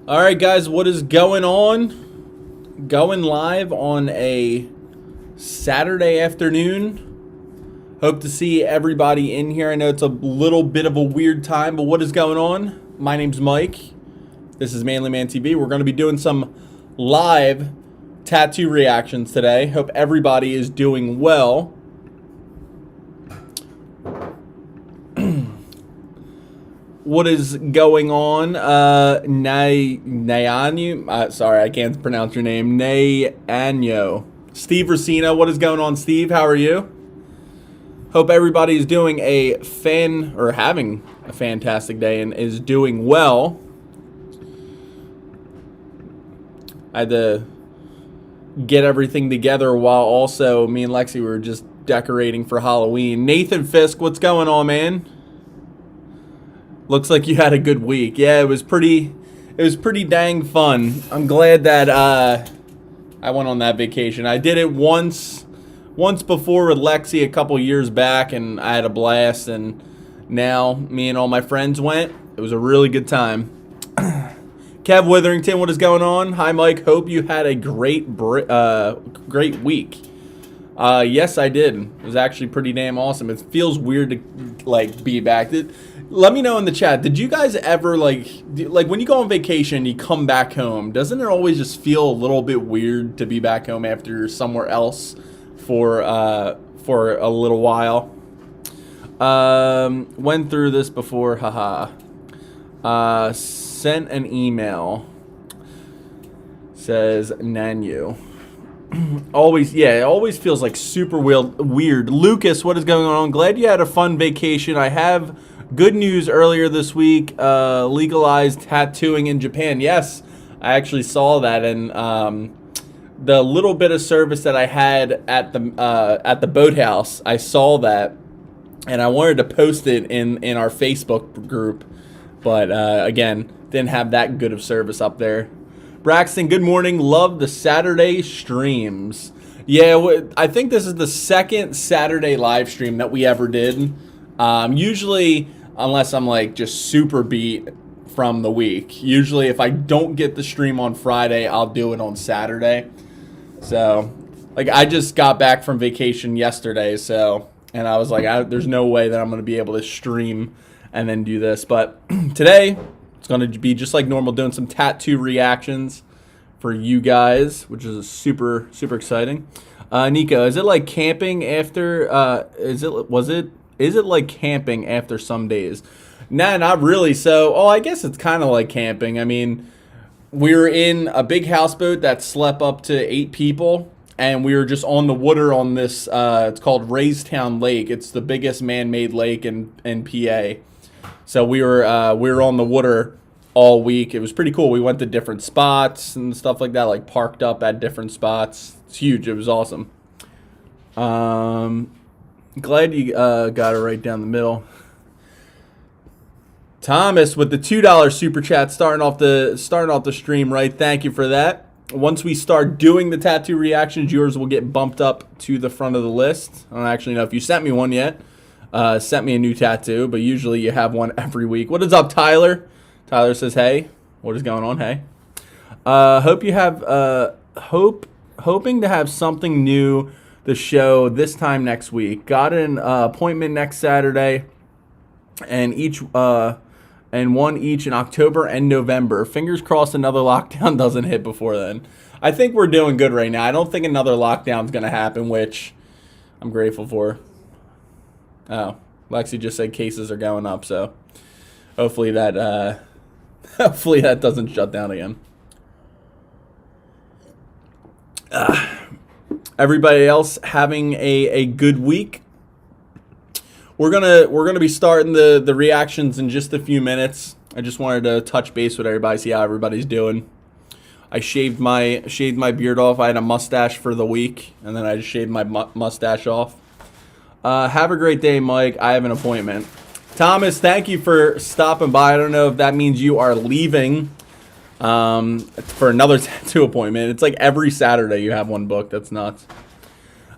All right, guys, what is going on? Going live on a Saturday afternoon. Hope to see everybody in here. I know it's a little bit of a weird time, but what is going on? My name's Mike. This is Manly Man TV. We're going to be doing some live tattoo reactions today. Hope everybody is doing well. What is going on? Nayanyu, sorry, I can't pronounce your name. Nayanyo. Steve Racino, what is going on, Steve? How are you? Hope everybody is doing having a fantastic day and is doing well. I had to get everything together while also me and Lexi were just decorating for Halloween. Nathan Fisk, what's going on, man? Looks like you had a good week. Yeah, it was pretty dang fun. I'm glad that I went on that vacation. I did it once before with Lexi a couple years back, and I had a blast, and now me and all my friends went. It was a really good time. Kev Witherington, what is going on? Hi, Mike. Hope you had a great week. Yes, I did. It was actually pretty damn awesome. It feels weird to be back. Let me know in the chat. Did you guys ever like when you go on vacation, you come back home? Doesn't it always just feel a little bit weird to be back home after you're somewhere else for a little while? Went through this before. Haha. Sent an email. Says Nanyu. It always feels like super weird. Lucas, what is going on? Glad you had a fun vacation. I have good news earlier this week. Legalized tattooing in Japan. Yes, I actually saw that, and the little bit of service that I had at the boathouse, I saw that, and I wanted to post it in our Facebook group, but again, didn't have that good of service up there. Braxton, good morning. Love the Saturday streams. Yeah, I think this is the second Saturday live stream that we ever did. Usually, unless I'm like just super beat from the week. Usually, if I don't get the stream on Friday, I'll do it on Saturday. So, I just got back from vacation yesterday, and I was like, there's no way that I'm going to be able to stream and then do this. But today, it's going to be just like normal, doing some tattoo reactions for you guys, which is super, super exciting. Nico, is it like camping after, is it like camping after some days? Nah, not really. So, I guess it's kind of like camping. I mean, we were in a big houseboat that slept up to 8 people, and we were just on the water on this, it's called Raystown Lake. It's the biggest man-made lake in PA. So we were on the water all week. It was pretty cool. We went to different spots and stuff like that, like parked up at different spots. It's huge. It was awesome. Glad you got it right down the middle. Thomas with the $2 super chat starting off the stream right. Thank you for that. Once we start doing the tattoo reactions, yours will get bumped up to the front of the list. I don't actually know if you sent me one yet. Sent me a new tattoo, but usually you have one every week. What is up, Tyler? Tyler says, hey. What is going on? Hey. Hope you have hoping to have something new to show this time next week. Got an appointment next Saturday, and one each in October and November. Fingers crossed another lockdown doesn't hit before then. I think we're doing good right now. I don't think another lockdown is going to happen, which I'm grateful for. Oh, Lexi just said cases are going up, so hopefully that doesn't shut down again. Everybody else having a good week. We're gonna be starting the reactions in just a few minutes. I just wanted to touch base with everybody, see how everybody's doing. I shaved my beard off. I had a mustache for the week, and then I just shaved my mustache off. Have a great day, Mike. I have an appointment. Thomas, thank you for stopping by. I don't know if that means you are leaving for another tattoo appointment. It's like every Saturday you have one booked. That's nuts.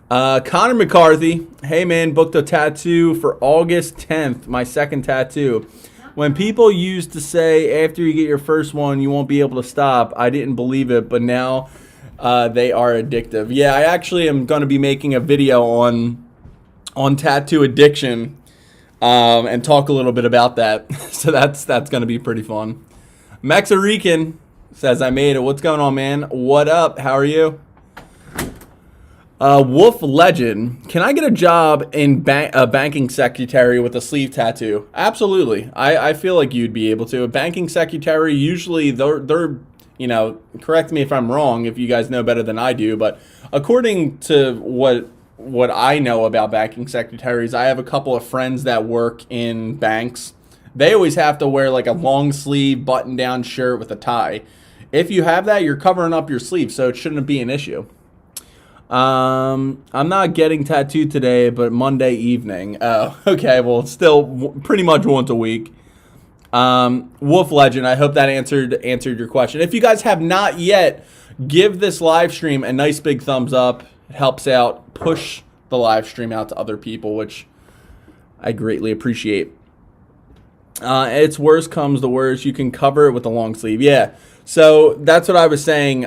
Connor McCarthy. Hey, man, booked a tattoo for August 10th. My second tattoo. When people used to say after you get your first one, you won't be able to stop, I didn't believe it, but now they are addictive. Yeah, I actually am going to be making a video on tattoo addiction and talk a little bit about that. So that's going to be pretty fun. Mexarican says, I made it. What's going on, man? What up? How are you? Wolf Legend, can I get a job in a banking secretary with a sleeve tattoo? Absolutely. I feel like you'd be able to. A banking secretary, usually they're you know, correct me if I'm wrong, if you guys know better than I do, but according to what I know about banking secretaries, I have a couple of friends that work in banks. They always have to wear like a long sleeve button down shirt with a tie. If you have that, you're covering up your sleeve, so it shouldn't be an issue. I'm not getting tattooed today, but Monday evening. Oh, okay. Well, it's still pretty much once a week. Wolf Legend, I hope that answered your question. If you guys have not yet, give this live stream a nice big thumbs up. It helps out. Push the live stream out to other people, which I greatly appreciate. It's worst comes to worst. You can cover it with a long sleeve. Yeah. So that's what I was saying.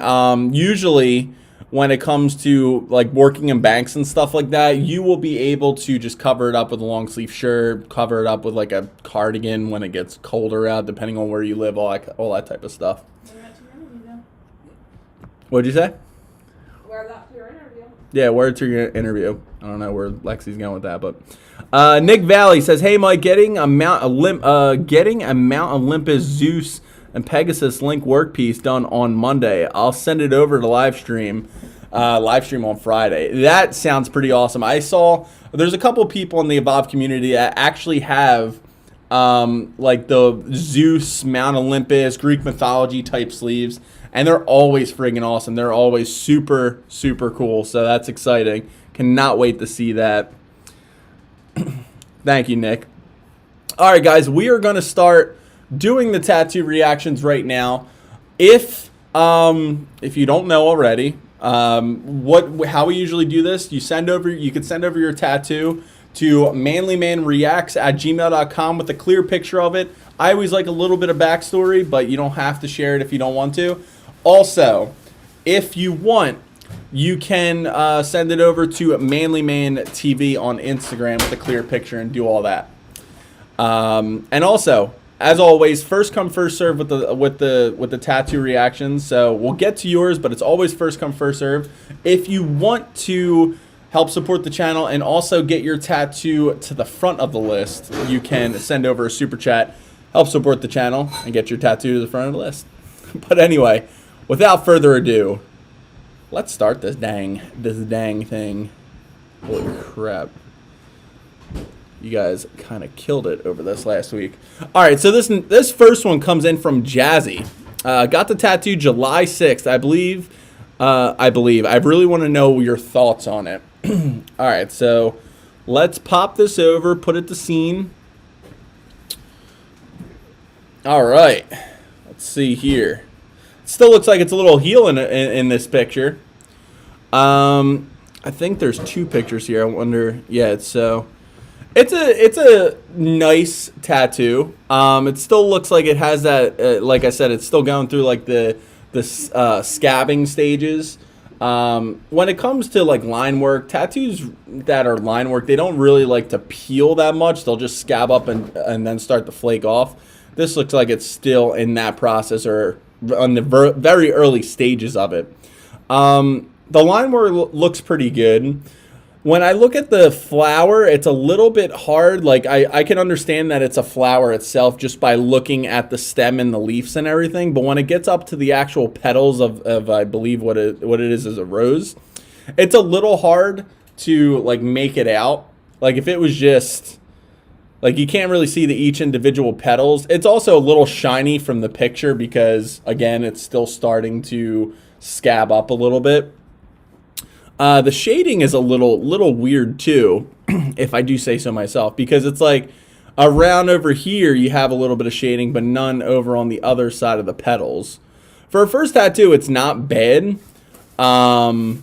Usually, when it comes to like working in banks and stuff like that, you will be able to just cover it up with a long sleeve shirt, cover it up with like a cardigan when it gets colder out, depending on where you live, all that type of stuff. What'd you say? Wear that to your interview. Yeah, wear it to your interview. I don't know where Lexi's going with that, but Nick Valley says, "Hey Mike, getting a Mount Olympus Zeus and Pegasus Link workpiece done on Monday. I'll send it over to live stream on Friday." That sounds pretty awesome. I saw there's a couple people in the Evolve community that actually have like the Zeus, Mount Olympus, Greek mythology type sleeves, and they're always friggin' awesome. They're always super, super cool. So that's exciting. Cannot wait to see that. Thank you, Nick. All right, guys, we are going to start doing the tattoo reactions right now. If you don't know already, how we usually do this, you could send over your tattoo to manlymanreacts@gmail.com with a clear picture of it. I always like a little bit of backstory, but you don't have to share it if you don't want to. Also, if you want, you can send it over to ManlymanTV on Instagram with a clear picture and do all that. And also, as always, first come first serve with the tattoo reactions. So we'll get to yours, but it's always first come first serve. If you want to help support the channel and also get your tattoo to the front of the list, you can send over a super chat, help support the channel, and get your tattoo to the front of the list. But anyway, without further ado, let's start this dang thing. Holy crap. You guys kind of killed it over this last week. All right, so this first one comes in from Jazzy. Got the tattoo July 6th, I believe. I really want to know your thoughts on it. All right, so let's pop this over, put it to scene. All right, let's see here. It still looks like it's a little heel in this picture. I think there's two pictures here. I wonder. Yeah, it's so. It's a nice tattoo. It still looks like it has that. Like I said, it's still going through like the scabbing stages. When it comes to like line work, tattoos that are line work, they don't really like to peel that much. They'll just scab up and then start to flake off. This looks like it's still in that process or on the very early stages of it. The line work looks pretty good. When I look at the flower, it's a little bit hard. Like I can understand that it's a flower itself just by looking at the stem and the leaves and everything. But when it gets up to the actual petals of I believe what it is a rose, it's a little hard to like make it out. Like if it was just like you can't really see each individual petals. It's also a little shiny from the picture because again, it's still starting to scab up a little bit. The shading is a little weird too, if I do say so myself, because it's like around over here you have a little bit of shading, but none over on the other side of the petals. For a first tattoo, it's not bad, and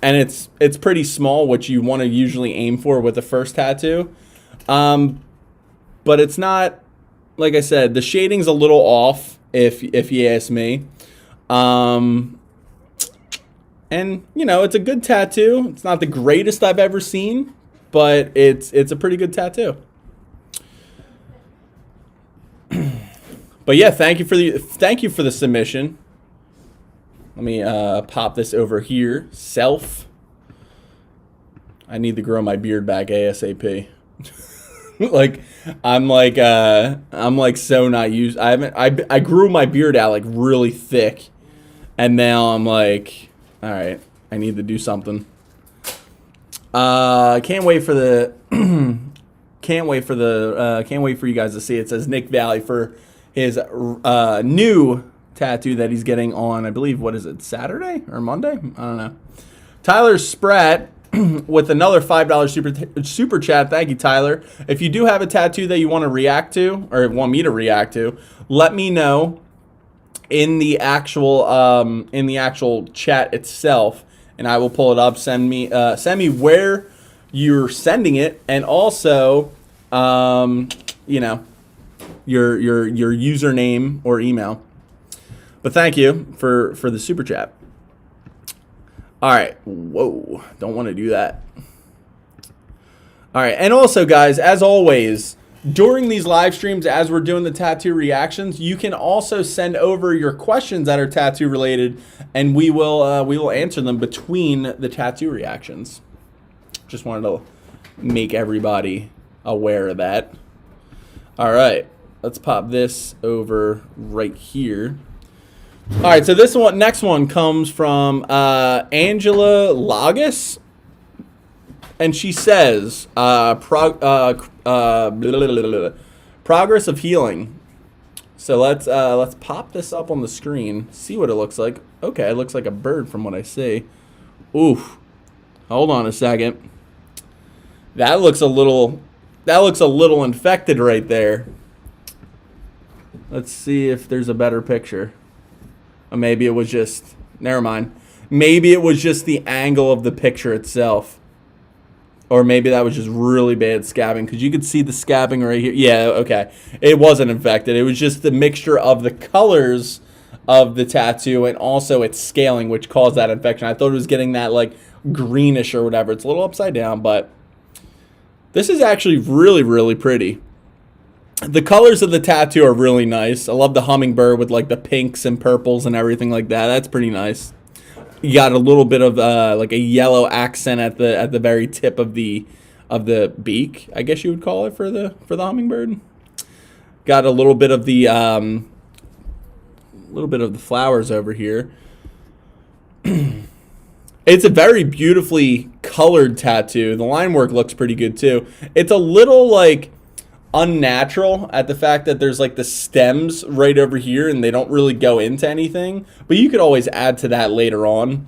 it's pretty small, which you want to usually aim for with the first tattoo, but it's not like I said, the shading's a little off, if you ask me. And you know, it's a good tattoo. It's not the greatest I've ever seen, but it's a pretty good tattoo. But yeah, thank you for the submission. Let me pop this over here. Self. I need to grow my beard back ASAP. I'm like so not used. I grew my beard out like really thick, and now I'm like, all right, I need to do something. Can't wait for you guys to see. It says Nick Valley for his new tattoo that he's getting on, I believe, what is it, Saturday or Monday? I don't know. Tyler Spratt with another $5 super chat. Thank you, Tyler. If you do have a tattoo that you want to react to, or want me to react to, let me know in the actual chat itself, and I will pull it up. Send me where you're sending it, and also you know, your username or email. But thank you for the super chat. All right. Whoa. Don't want to do that. All right. And also, guys, as always, during these live streams, as we're doing the tattoo reactions, you can also send over your questions that are tattoo related, and we will answer them between the tattoo reactions. Just wanted to make everybody aware of that. All right. Let's pop this over right here. All right, so next one comes from Angela Lagos, and she says, progress of healing. So let's pop this up on the screen, see what it looks like. Okay, it looks like a bird from what I see. Oof. Hold on a second. That looks a little infected right there. Let's see if there's a better picture. Or maybe it was just, never mind. Maybe it was just the angle of the picture itself. Or maybe that was just really bad scabbing, because you could see the scabbing right here. Yeah, okay. It wasn't infected. It was just the mixture of the colors of the tattoo and also its scaling, which caused that infection. I thought it was getting that like greenish or whatever. It's a little upside down, but this is actually really, really pretty. The colors of the tattoo are really nice. I love the hummingbird with like the pinks and purples and everything like that. That's pretty nice. You got a little bit of like a yellow accent at the very tip of the beak, I guess you would call it, for the hummingbird. Got a little bit of the flowers over here. It's a very beautifully colored tattoo. The line work looks pretty good too. It's a little like unnatural at the fact that there's like the stems right over here and they don't really go into anything, but you could always add to that later on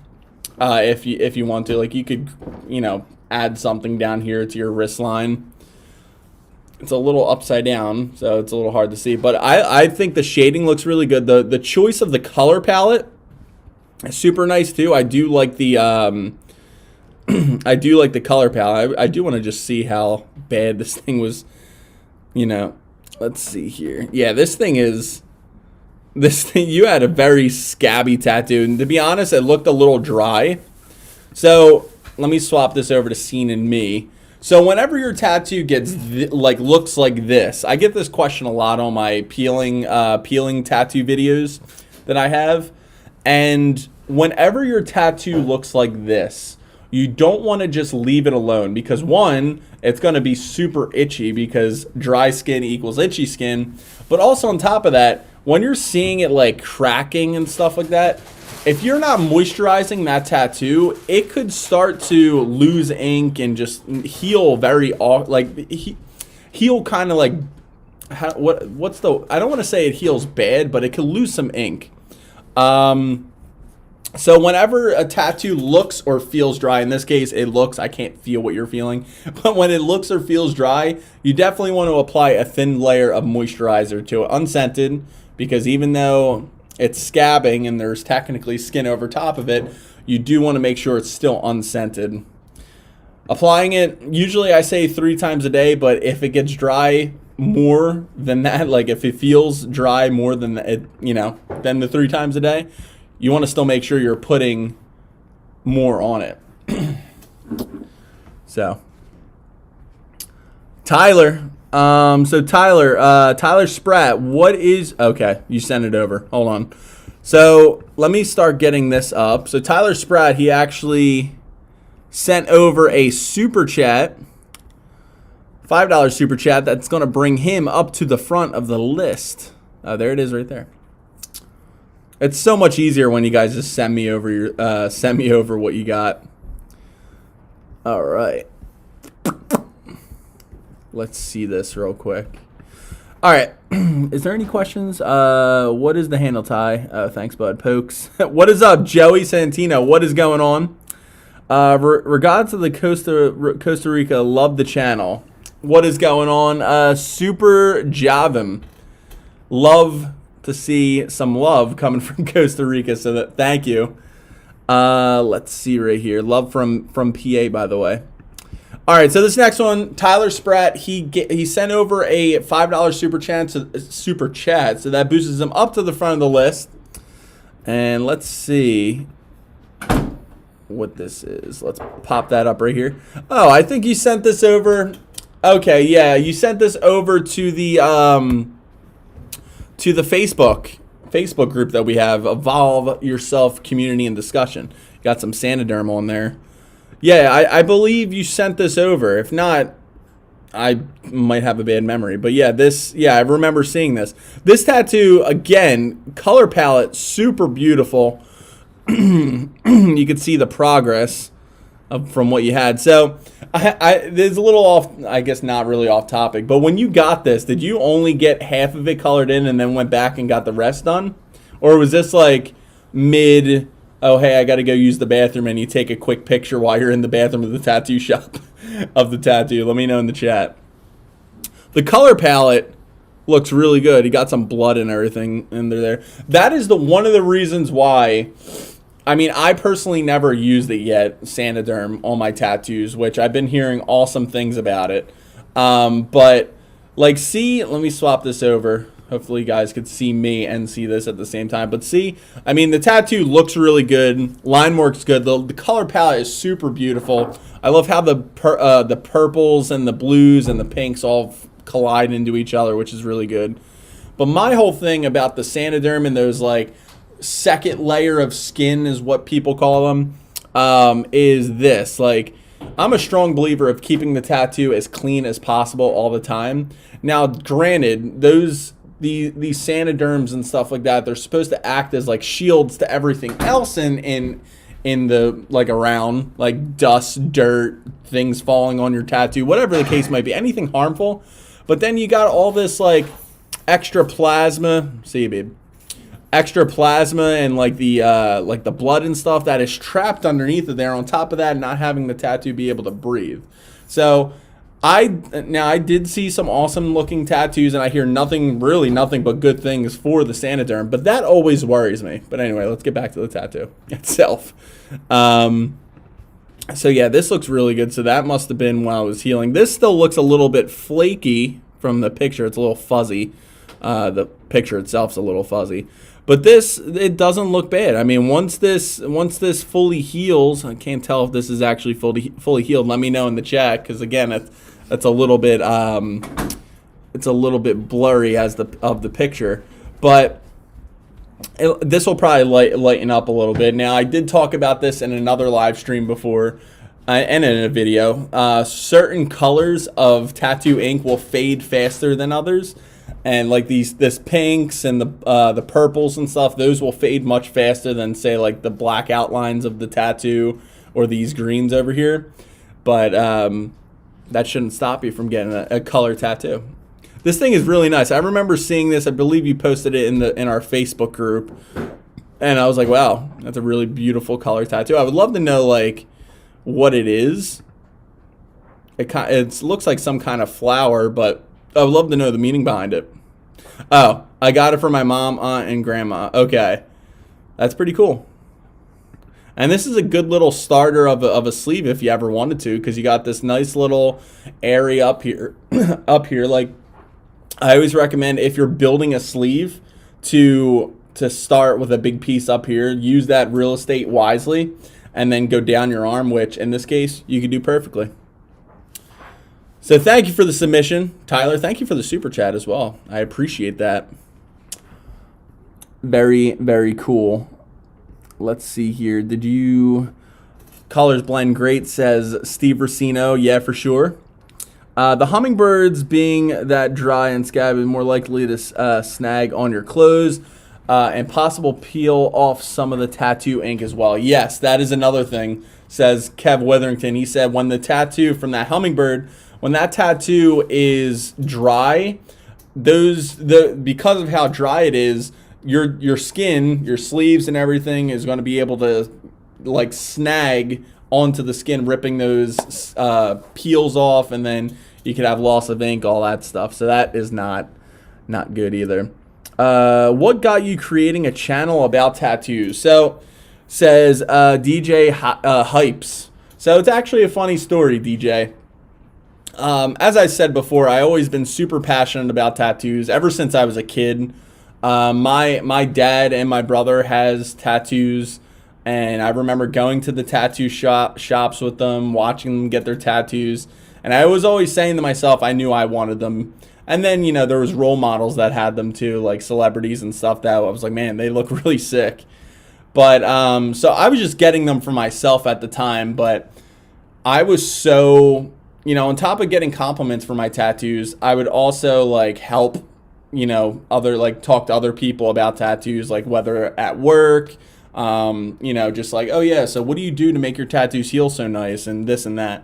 if you want to. Like you could, you know, add something down here to your wrist line. It's a little upside down, so it's a little hard to see, but I think the shading looks really good. The choice of the color palette is super nice too. I do like the I do like the color palette. I do want to just see how bad this thing was. You know, let's see here. Yeah, this thing, you had a very scabby tattoo. And to be honest, it looked a little dry. So let me swap this over to Scene and Me. So whenever your tattoo gets looks like this, I get this question a lot on my peeling tattoo videos that I have. And whenever your tattoo looks like this, you don't want to just leave it alone, because one, it's going to be super itchy because dry skin equals itchy skin. But also on top of that, when you're seeing it like cracking and stuff like that, if you're not moisturizing that tattoo, it could start to lose ink and just heal very heal kind of like I don't want to say it heals bad, but it could lose some ink. So whenever a tattoo looks or feels dry, in this case it looks, I can't feel what you're feeling, but when it looks or feels dry, you definitely want to apply a thin layer of moisturizer to it, unscented, because even though it's scabbing and there's technically skin over top of it, you do want to make sure it's still unscented. Applying it, usually I say 3 times a day, but if it gets dry more than that, like if it feels dry more than it, than the 3 times a day, you want to still make sure you're putting more on it. So, Tyler. Tyler Spratt, okay, you sent it over. Hold on. So, let me start getting this up. So, Tyler Spratt, he actually sent over a super chat, $5 super chat that's going to bring him up to the front of the list. There it is right there. It's so much easier when you guys just send me over what you got. All right. Let's see this real quick. All right. Is there any questions? What is the handle, Ty? Thanks, bud. Pokes. What is up, Joey Santino? What is going on? Regards to the Costa Rica. Love the channel. What is going on? Super Javim. Love to see some love coming from Costa Rica. So thank you. Let's see right here. Love from PA, by the way. All right, so this next one, Tyler Spratt, he sent over a $5 super chat, so that boosts him up to the front of the list. And let's see what this is. Let's pop that up right here. Oh, I think you sent this over. Okay, yeah, you sent this over to the Facebook group that we have, Evolve Yourself Community and Discussion. Got some Sanoderm on there. Yeah, I believe you sent this over. If not, I might have a bad memory. But yeah, I remember seeing this. This tattoo, again, color palette, super beautiful. You could see the progress from what you had. So, there's a little off, I guess not really off topic, but when you got this, did you only get half of it colored in and then went back and got the rest done? Or was this like mid... oh, hey, I got to go use the bathroom, and you take a quick picture while you're in the bathroom of the tattoo shop of the tattoo? Let me know in the chat. The color palette looks really good. You got some blood and everything in there. That is one of the reasons why, I personally never used it yet, Sanoderm, on my tattoos, which I've been hearing awesome things about it. But, let me swap this over. Hopefully you guys could see me and see this at the same time. But see, the tattoo looks really good. Line work's good. The color palette is super beautiful. I love how the purples and the blues and the pinks all collide into each other, which is really good. But my whole thing about the Sanoderm and those second layer of skin is what people call them, is this. I'm a strong believer of keeping the tattoo as clean as possible all the time. Now, granted, these Sanoderms and stuff like that, they're supposed to act as shields to everything else in the around, dust, dirt, things falling on your tattoo, whatever the case might be, anything harmful. But then you got all this extra plasma. See you, babe. Extra plasma and the blood and stuff that is trapped underneath of there. On top of that, not having the tattoo be able to breathe. So I did see some awesome looking tattoos, and I hear nothing but good things for the Sanoderm, but that always worries me. But anyway, let's get back to the tattoo itself. So yeah, this looks really good. So that must have been while I was healing. This still looks a little bit flaky from the picture. It's a little fuzzy. The picture itself's a little fuzzy. But it doesn't look bad. Once this fully heals, I can't tell if this is actually fully healed. Let me know in the chat, because again, it's a little bit blurry of the picture. But this will probably lighten up a little bit. Now, I did talk about this in another live stream before, and in a video. Certain colors of tattoo ink will fade faster than others. And this pinks and the purples and stuff, those will fade much faster than say the black outlines of the tattoo or these greens over here. But that shouldn't stop you from getting a color tattoo. This thing is really nice. I remember seeing this. I believe you posted it in our Facebook group, and I was like, wow, that's a really beautiful color tattoo. I would love to know what it is. It looks like some kind of flower, but I would love to know the meaning behind it. Oh, I got it for my mom, aunt, and grandma. Okay. That's pretty cool. And this is a good little starter of a sleeve if you ever wanted to, because you got this nice little area up here, I always recommend if you're building a sleeve to start with a big piece up here, use that real estate wisely, and then go down your arm, which in this case you can do perfectly. So thank you for the submission, Tyler. Thank you for the super chat as well. I appreciate that. Very, very cool. Let's see here. Did you... Colors Blend Great says Steve Racino. Yeah, for sure. The hummingbirds being that dry and scabby more likely to snag on your clothes and possible peel off some of the tattoo ink as well. Yes, that is another thing, says Kev Witherington. He said when the tattoo from that hummingbird, when that tattoo is dry, because of how dry it is, your skin, your sleeves and everything is going to be able to like snag onto the skin, ripping those peels off, and then you could have loss of ink, all that stuff. So that is not good either. What got you creating a channel about tattoos? So says DJ Hypes. So it's actually a funny story, DJ. As I said before, I always been super passionate about tattoos ever since I was a kid. My dad and my brother has tattoos, and I remember going to the tattoo shops with them, watching them get their tattoos, and I was always saying to myself, I knew I wanted them. And then, you know, there was role models that had them too, like celebrities and stuff that I was like, man, they look really sick. But so I was just getting them for myself at the time, but I was so, you know, on top of getting compliments for my tattoos, I would also like help, you know, talk to other people about tattoos, like whether at work, you know, just like, oh yeah, so what do you do to make your tattoos heal so nice and this and that.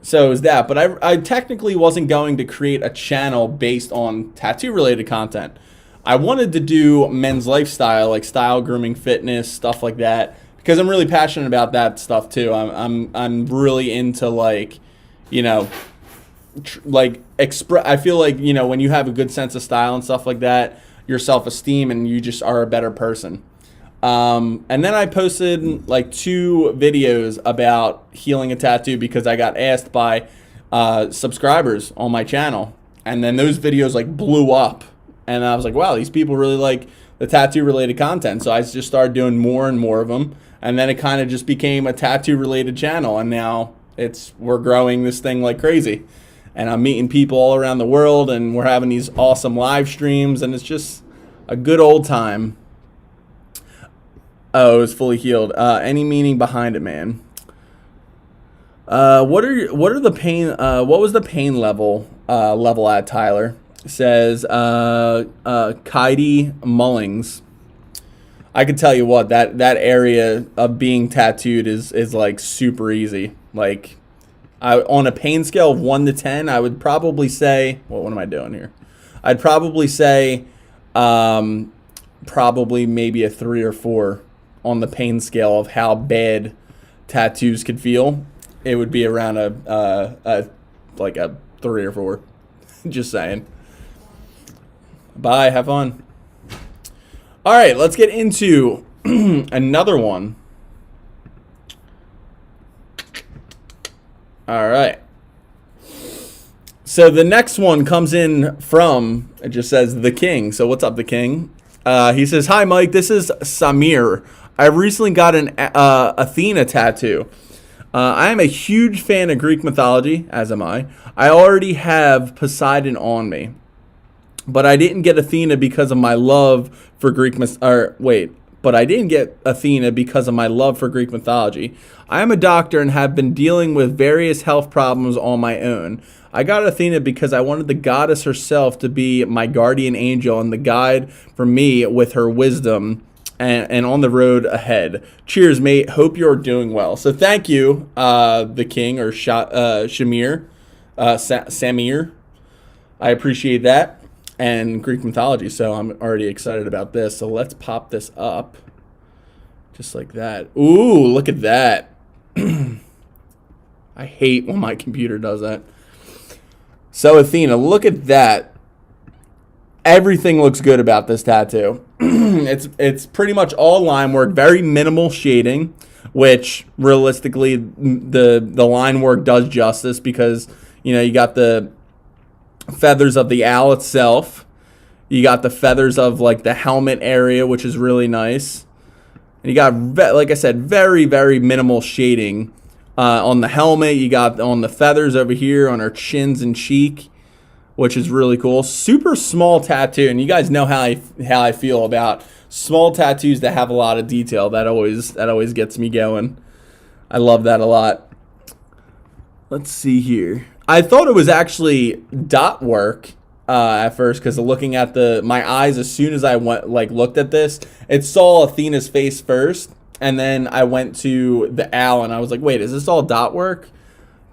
So it was that, but I technically wasn't going to create a channel based on tattoo related content. I wanted to do men's lifestyle, like style, grooming, fitness, stuff like that, because I'm really passionate about that stuff too. I'm really into like, you know, I feel like, you know, when you have a good sense of style and stuff like that, your self-esteem and you just are a better person. And then I posted like 2 videos about healing a tattoo because I got asked by subscribers on my channel, and then those videos like blew up, and I was like, wow, these people really like the tattoo related content. So I just started doing more and more of them, and then it kind of just became a tattoo related channel, and now we're growing this thing like crazy, and I'm meeting people all around the world, and we're having these awesome live streams, and it's just a good old time. Oh, it was fully healed. Any meaning behind it, man? What are the pain? What was the pain level at, Tyler? It says Kaidi Mullings. I could tell you what, that area of being tattooed is like super easy. Like on a pain scale of 1 to 10, I would probably say, what am I doing here? I'd probably say probably maybe a 3 or 4 on the pain scale of how bad tattoos could feel. It would be around a 3 or 4. Just saying. Bye, have fun. All right, let's get into another one. All right. So the next one comes in from, it just says The King. So what's up, The King? He says, hi, Mike. This is Samir. I recently got an Athena tattoo. I am a huge fan of Greek mythology, as am I. I already have Poseidon on me, but I didn't get Athena because of my love for but I didn't get Athena because of my love for Greek mythology. I am a doctor and have been dealing with various health problems on my own. I got Athena because I wanted the goddess herself to be my guardian angel and the guide for me with her wisdom and on the road ahead. Cheers, mate. Hope you're doing well. So thank you, The King, or Samir. I appreciate that. And Greek mythology, so I'm already excited about this. So let's pop this up. Just like that. Ooh, look at that. I hate when my computer does that. So Athena, look at that. Everything looks good about this tattoo. It's pretty much all line work, very minimal shading, which realistically the line work does justice because, you know, you got the feathers of the owl itself. You got the feathers of like the helmet area, which is really nice. And you got, like I said, very, very minimal shading on the helmet. You got on the feathers over here on her chins and cheek, which is really cool. Super small tattoo, and you guys know how I feel about small tattoos that have a lot of detail. That always gets me going. I love that a lot. Let's see here. I thought it was actually dot work at first, because looking at my eyes, as soon as I looked at this, it saw Athena's face first, and then I went to the owl, and I was like, wait, is this all dot work?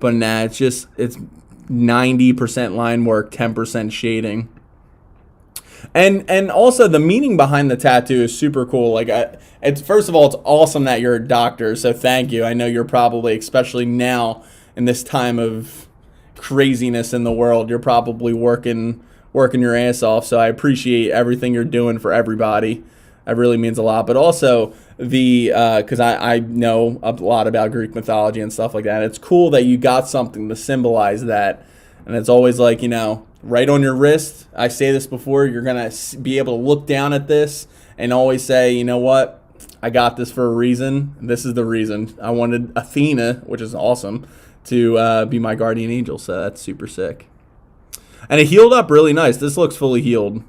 But nah, it's 90% line work, 10% shading. And also the meaning behind the tattoo is super cool. Like, it's first of all, it's awesome that you're a doctor, so thank you. I know you're probably, especially now in this time of craziness in the world, you're probably working your ass off. So I appreciate everything you're doing for everybody. That really means a lot. But also because I know a lot about Greek mythology and stuff like that. It's cool that you got something to symbolize that. And it's always like, right on your wrist. I say this before, you're going to be able to look down at this and always say, you know what? I got this for a reason. This is the reason. I wanted Athena, which is awesome, to be my guardian angel. So that's super sick. And it healed up really nice. This looks fully healed.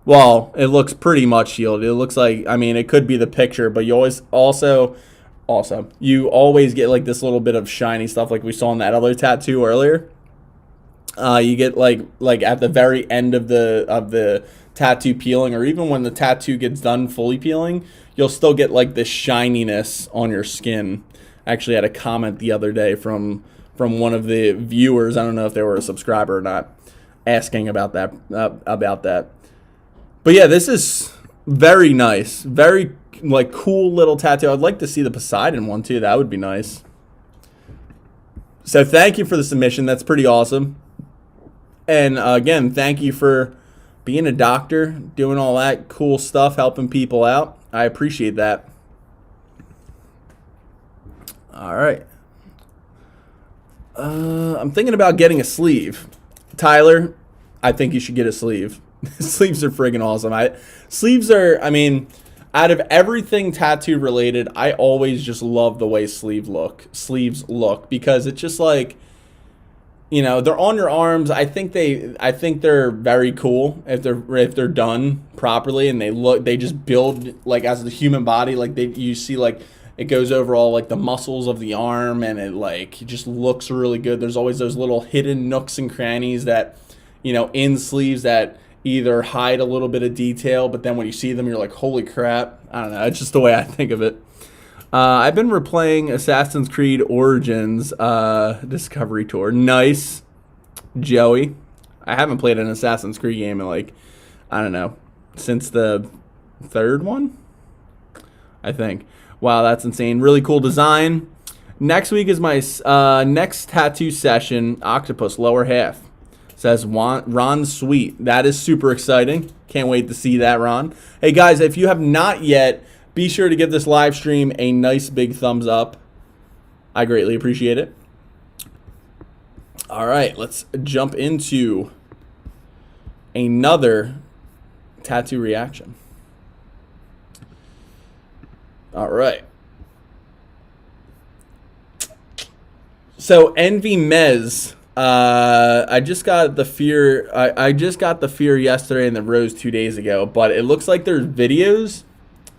Well, it looks pretty much healed. It looks like, it could be the picture, but you always you always get like this little bit of shiny stuff like we saw in that other tattoo earlier. You get like at the very end of the tattoo peeling, or even when the tattoo gets done fully peeling, you'll still get like this shininess on your skin. I actually had a comment the other day from one of the viewers. I don't know if they were a subscriber or not, asking about that. But yeah, this is very nice, very like cool little tattoo. I'd like to see the Poseidon one too. That would be nice. So thank you for the submission. That's pretty awesome. And again, thank you for being a doctor, doing all that cool stuff, helping people out. I appreciate that. All right. I'm thinking about getting a sleeve. Tyler, I think you should get a sleeve. Sleeves are friggin' awesome. Out of everything tattoo related, I always just love the way sleeves look, because it's just like, they're on your arms. I think they're very cool if they're done properly, and they just build like as the human body. Like you see like it goes over all like the muscles of the arm, and it just looks really good. There's always those little hidden nooks and crannies that, in sleeves that either hide a little bit of detail, but then when you see them, you're like, holy crap. I don't know. It's just the way I think of it. I've been replaying Assassin's Creed Origins Discovery Tour. Nice, Joey. I haven't played an Assassin's Creed game in since the third one, I think. Wow, that's insane. Really cool design. Next week is my next tattoo session, octopus, lower half. Says Ron Sweet. That is super exciting. Can't wait to see that, Ron. Hey, guys, if you have not yet, be sure to give this live stream a nice big thumbs up. I greatly appreciate it. All right, let's jump into another tattoo reaction. All right. So Envy Mez. I just got the fear. I just got the fear yesterday and the rose 2 days ago. But it looks like there's videos,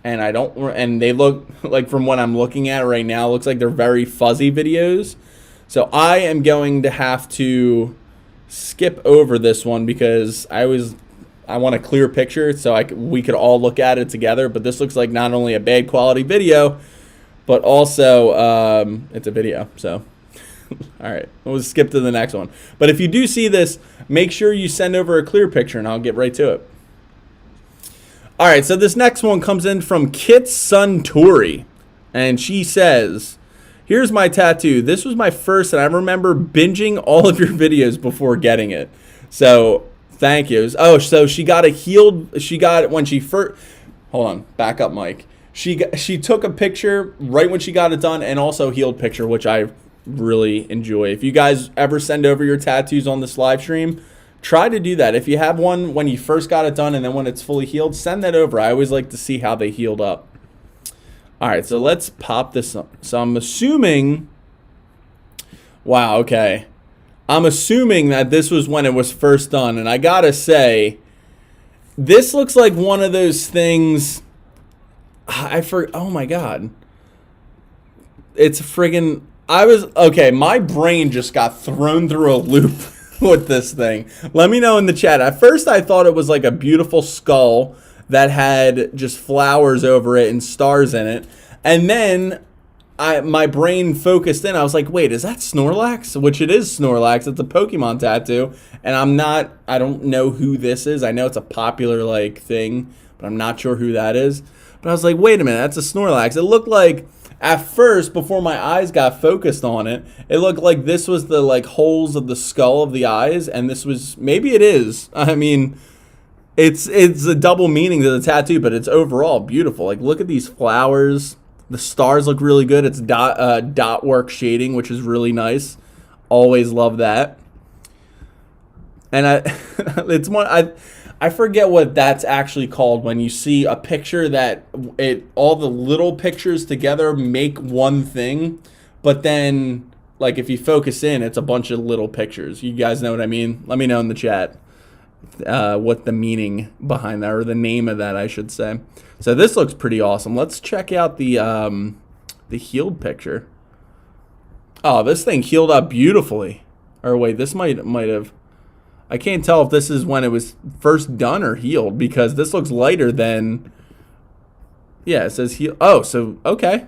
and they look like, from what I'm looking at right now, it looks like they're very fuzzy videos. So I am going to have to skip over this one because I want a clear picture so we could all look at it together. But this looks like not only a bad quality video, but also it's a video. So. All right, we'll skip to the next one. But if you do see this, make sure you send over a clear picture, and I'll get right to it. All right, so this next one comes in from Kit Suntory, and she says, here's my tattoo. This was my first, and I remember binging all of your videos before getting it. So thank you. Oh, so she got when she first, hold on, back up, Mike. She took a picture right when she got it done, and also healed picture, which I really enjoy. If you guys ever send over your tattoos on this live stream, try to do that. If you have one when you first got it done and then when it's fully healed, send that over. I always like to see how they healed up. All right, so let's pop this up. So I'm assuming, wow, okay. I'm assuming that this was when it was first done. And I gotta say, this looks like one of those things, oh my God. It's friggin', okay, my brain just got thrown through a loop with this thing. Let me know in the chat. At first I thought it was like a beautiful skull that had just flowers over it and stars in it. And then my brain focused in. I was like, wait, is that Snorlax? Which it is Snorlax. It's a Pokemon tattoo. And I don't know who this is. I know it's a popular like thing, but I'm not sure who that is. But I was like, wait a minute, that's a Snorlax. It looked like, at first, before my eyes got focused on it, it looked like this was the like holes of the skull of the eyes, and this was, maybe it is. I mean, it's a double meaning to the tattoo, but it's overall beautiful. Like, look at these flowers. The stars look really good. It's dot work shading, which is really nice. Always love that. And I forget what that's actually called when you see a picture that all the little pictures together make one thing, but then like if you focus in, it's a bunch of little pictures. You guys know what I mean? Let me know in the chat what the meaning behind that, or the name of that, I should say. So this looks pretty awesome. Let's check out the healed picture. Oh, this thing healed up beautifully. Or wait, this might have. I can't tell if this is when it was first done or healed, because this looks lighter than, yeah, it says heal. Oh, so, okay.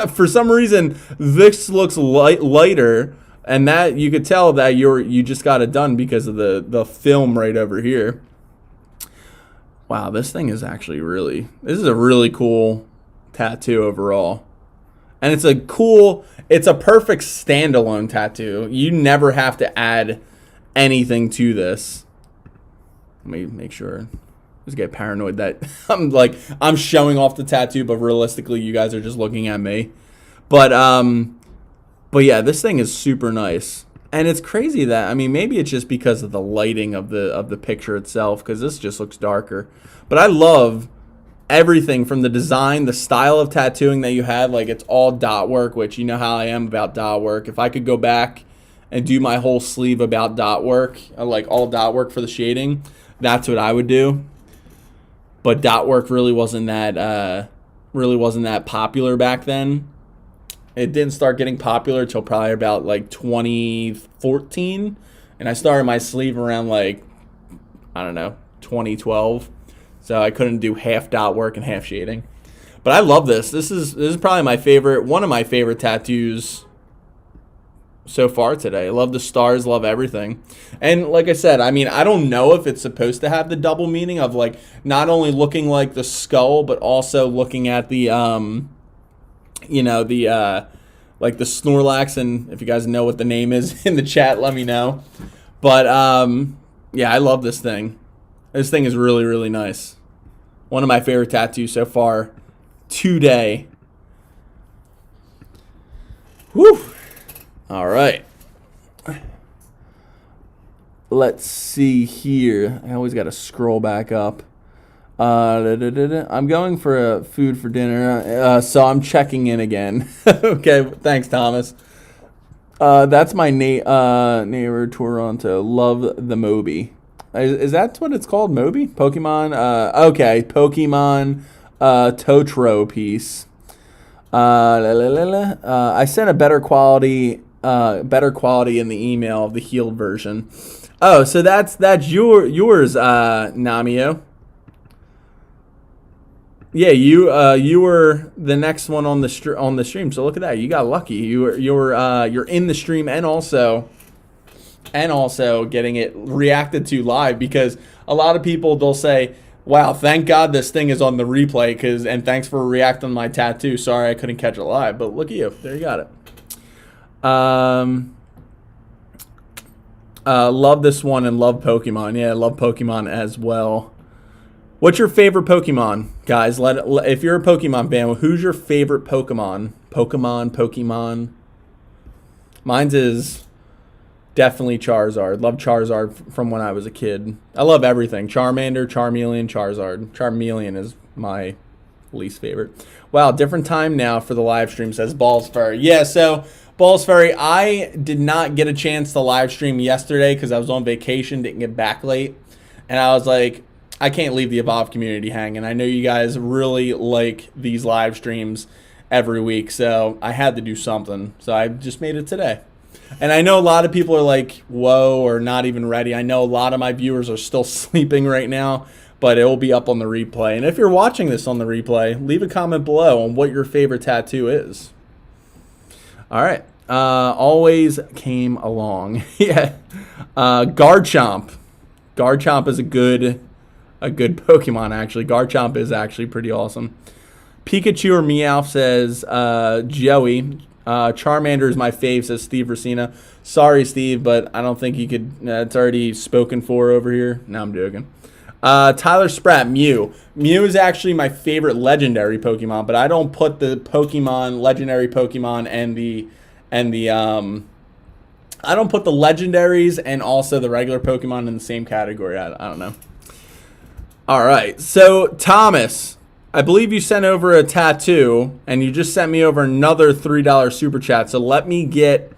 For some reason, this looks lighter, and that you could tell that you just got it done because of the film right over here. Wow, this thing is actually this is a really cool tattoo overall. And it's a perfect standalone tattoo. You never have to add anything to this. Let me make sure. Just get paranoid that I'm showing off the tattoo, but realistically you guys are just looking at me. But yeah, this thing is super nice. And it's crazy that, I mean, maybe it's just because of the lighting of the picture itself, because this just looks darker. But I love everything from the design, the style of tattooing that you had. Like, it's all dot work, which you know how I am about dot work. If I could go back and do my whole sleeve about dot work, like all dot work for the shading, that's what I would do. But dot work really wasn't that popular back then. It didn't start getting popular till probably about like 2014, and I started my sleeve around like, I don't know, 2012. So I couldn't do half dot work and half shading. But I love this. This is probably one of my favorite tattoos so far today. I love the stars, love everything. And like I said, I mean, I don't know if it's supposed to have the double meaning of like not only looking like the skull, but also looking at the like the Snorlax. And if you guys know what the name is in the chat, let me know. But yeah, I love this thing. This thing is really, really nice. One of my favorite tattoos so far today. Whew. All right. Let's see here. I always got to scroll back up. I'm going for a food for dinner, so I'm checking in again. Okay, thanks, Thomas. That's my neighbor Toronto. Love the Moby. Is that what it's called, Moby? Pokemon? Okay, Pokemon Totro piece. I sent a better quality in the email of the healed version. Oh, so that's yours, Namio. Yeah, you were the next one on the stream. So look at that, you got lucky. You're in the stream and also getting it reacted to live, because a lot of people, they'll say, wow, thank God this thing is on the replay, and thanks for reacting to my tattoo. Sorry I couldn't catch it live, but look at you. There you got it. Love this one and love Pokemon. Yeah, I love Pokemon as well. What's your favorite Pokemon, guys? If you're a Pokemon fan, who's your favorite Pokemon? Pokemon. Mine's is definitely Charizard. Love Charizard from when I was a kid. I love everything. Charmander, Charmeleon, Charizard. Charmeleon is my least favorite. Wow, different time now for the live stream, says Balls Furry. Yeah, so Balls Furry, I did not get a chance to live stream yesterday because I was on vacation, didn't get back late. And I was like, I can't leave the Evolve community hanging. I know you guys really like these live streams every week, so I had to do something. So I just made it today. And I know a lot of people are like, whoa, or not even ready. I know a lot of my viewers are still sleeping right now, but it will be up on the replay. And if you're watching this on the replay, leave a comment below on what your favorite tattoo is. All right. Always came along. Yeah. Garchomp. Garchomp is a good Pokemon, actually. Garchomp is actually pretty awesome. Pikachu or Meowth, says Joey. Charmander is my fave, says Steve Racina. Sorry, Steve, but I don't think you could. It's already spoken for over here. No, I'm joking. Tyler Spratt, Mew. Mew is actually my favorite legendary Pokemon, but I don't put the legendary Pokemon I don't put the legendaries and also the regular Pokemon in the same category. I don't know. All right, so Thomas, I believe you sent over a tattoo, and you just sent me over another $3 super chat. So let me get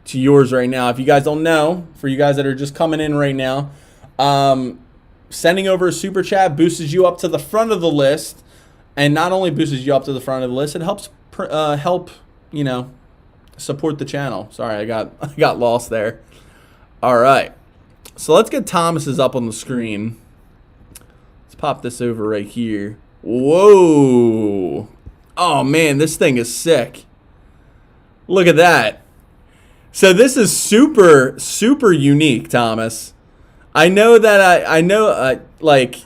to yours right now. If you guys don't know, for you guys that are just coming in right now, sending over a super chat boosts you up to the front of the list, and not only boosts you up to the front of the list, it helps support the channel. Sorry, I got lost there. All right, so let's get Thomas's up on the screen. Let's pop this over right here. Whoa! Oh man, this thing is sick. Look at that. So this is super, super unique, Thomas. I know that like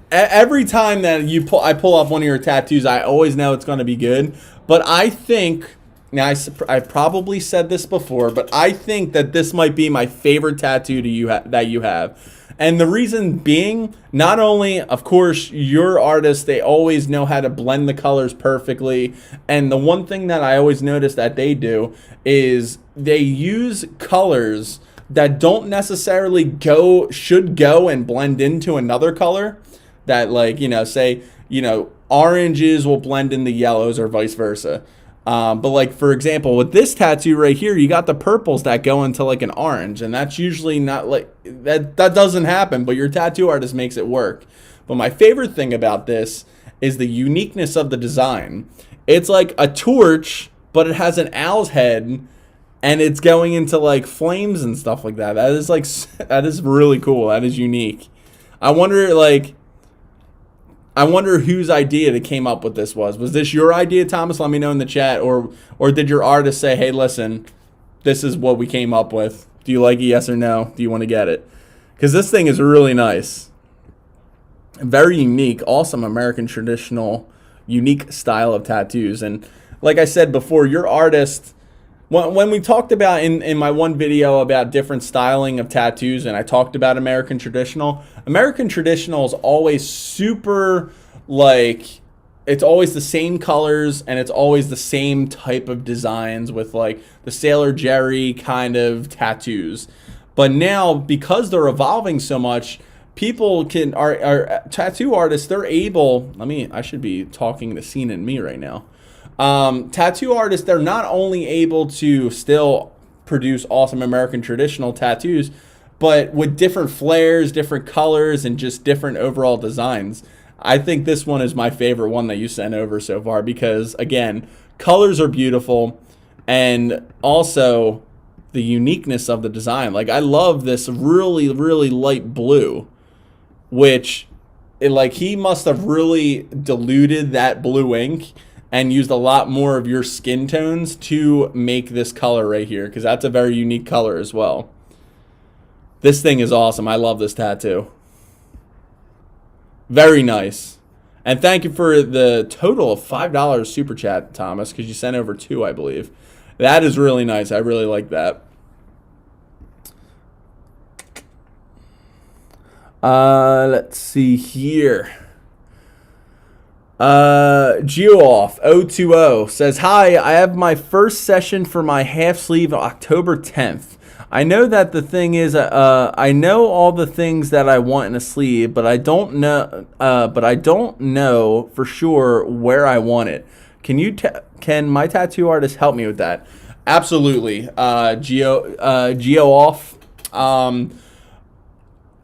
every time that I pull off one of your tattoos, I always know it's going to be good. But I think, now I probably said this before, but I think that this might be my favorite tattoo that you have. And the reason being, not only, of course, your artists, they always know how to blend the colors perfectly. And the one thing that I always notice that they do is they use colors that don't necessarily should go and blend into another color. That, like, say, oranges will blend in the yellows or vice versa. But like, for example, with this tattoo right here, you got the purples that go into like an orange, and that's usually not like that doesn't happen, but your tattoo artist makes it work. But my favorite thing about this is the uniqueness of the design. It's like a torch, but it has an owl's head, and it's going into like flames and stuff like that. That is really cool. That is unique. I wonder whose idea that came up with this was. Was this your idea, Thomas? Let me know in the chat. Or did your artist say, hey, listen, this is what we came up with. Do you like it, yes or no? Do you want to get it? Because this thing is really nice. Very unique, awesome American traditional, unique style of tattoos. And like I said before, your artist, when we talked about in my one video about different styling of tattoos, and I talked about American traditional is always super, like, it's always the same colors and it's always the same type of designs with like the Sailor Jerry kind of tattoos. But now, because they're evolving so much, people our tattoo artists, they're able, I should be talking the scene in me right now. Tattoo artists, they're not only able to still produce awesome American traditional tattoos, but with different flares, different colors, and just different overall designs. I think this one is my favorite one that you sent over so far because, again, colors are beautiful, and also the uniqueness of the design. Like, I love this really, really light blue, which, he must have really diluted that blue ink and used a lot more of your skin tones to make this color right here, because that's a very unique color as well. This thing is awesome. I love this tattoo. Very nice. And thank you for the total of $5 super chat, Thomas, because you sent over 2, I believe. That is really nice. I really like that. Let's see here. GeoOff 020 says, hi, I have my first session for my half sleeve October 10th. I know that the thing is, I know all the things that I want in a sleeve, but I don't know for sure where I want it. Can my tattoo artist help me with that? Absolutely. GeoOff.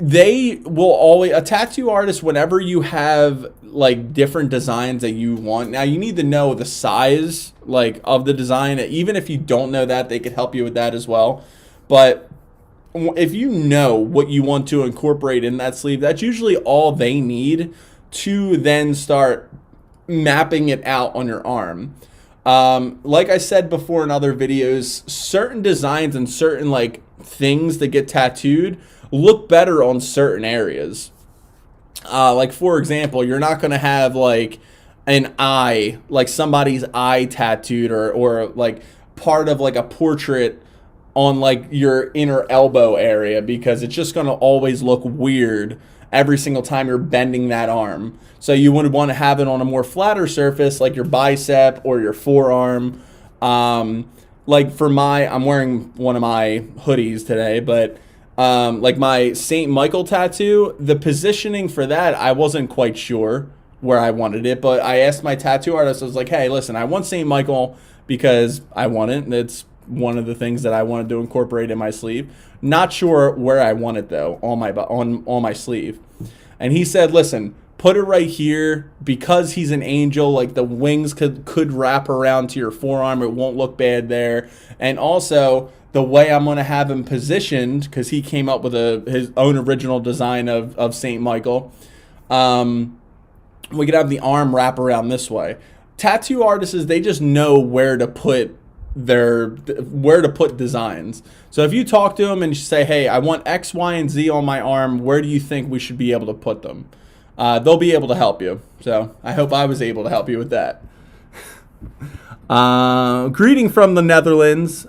They will always, a tattoo artist, whenever you have like different designs that you want. Now you need to know the size like of the design. Even if you don't know that, they could help you with that as well. But if you know what you want to incorporate in that sleeve, that's usually all they need to then start mapping it out on your arm. Like I said before in other videos, certain designs and certain like things that get tattooed look better on certain areas. Like for example, you're not going to have like an eye, like somebody's eye tattooed or like part of like a portrait on like your inner elbow area, because it's just going to always look weird every single time you're bending that arm. So you would want to have it on a more flatter surface like your bicep or your forearm. Like for I'm wearing one of my hoodies today, but like my St. Michael tattoo, the positioning for that, I wasn't quite sure where I wanted it, but I asked my tattoo artist, I was like, hey, listen, I want St. Michael because I want it. It's one of the things that I wanted to incorporate in my sleeve. Not sure where I want it though on my sleeve. And he said, listen, put it right here, because he's an angel, like the wings could wrap around to your forearm. It won't look bad there. And also the way I'm going to have him positioned, because he came up with his own original design of St. Michael, we could have the arm wrap around this way. Tattoo artists, they just know where to put designs. So if you talk to them and you say, hey, I want X, Y, and Z on my arm, where do you think we should be able to put them? They'll be able to help you. So I hope I was able to help you with that. Greeting from the Netherlands,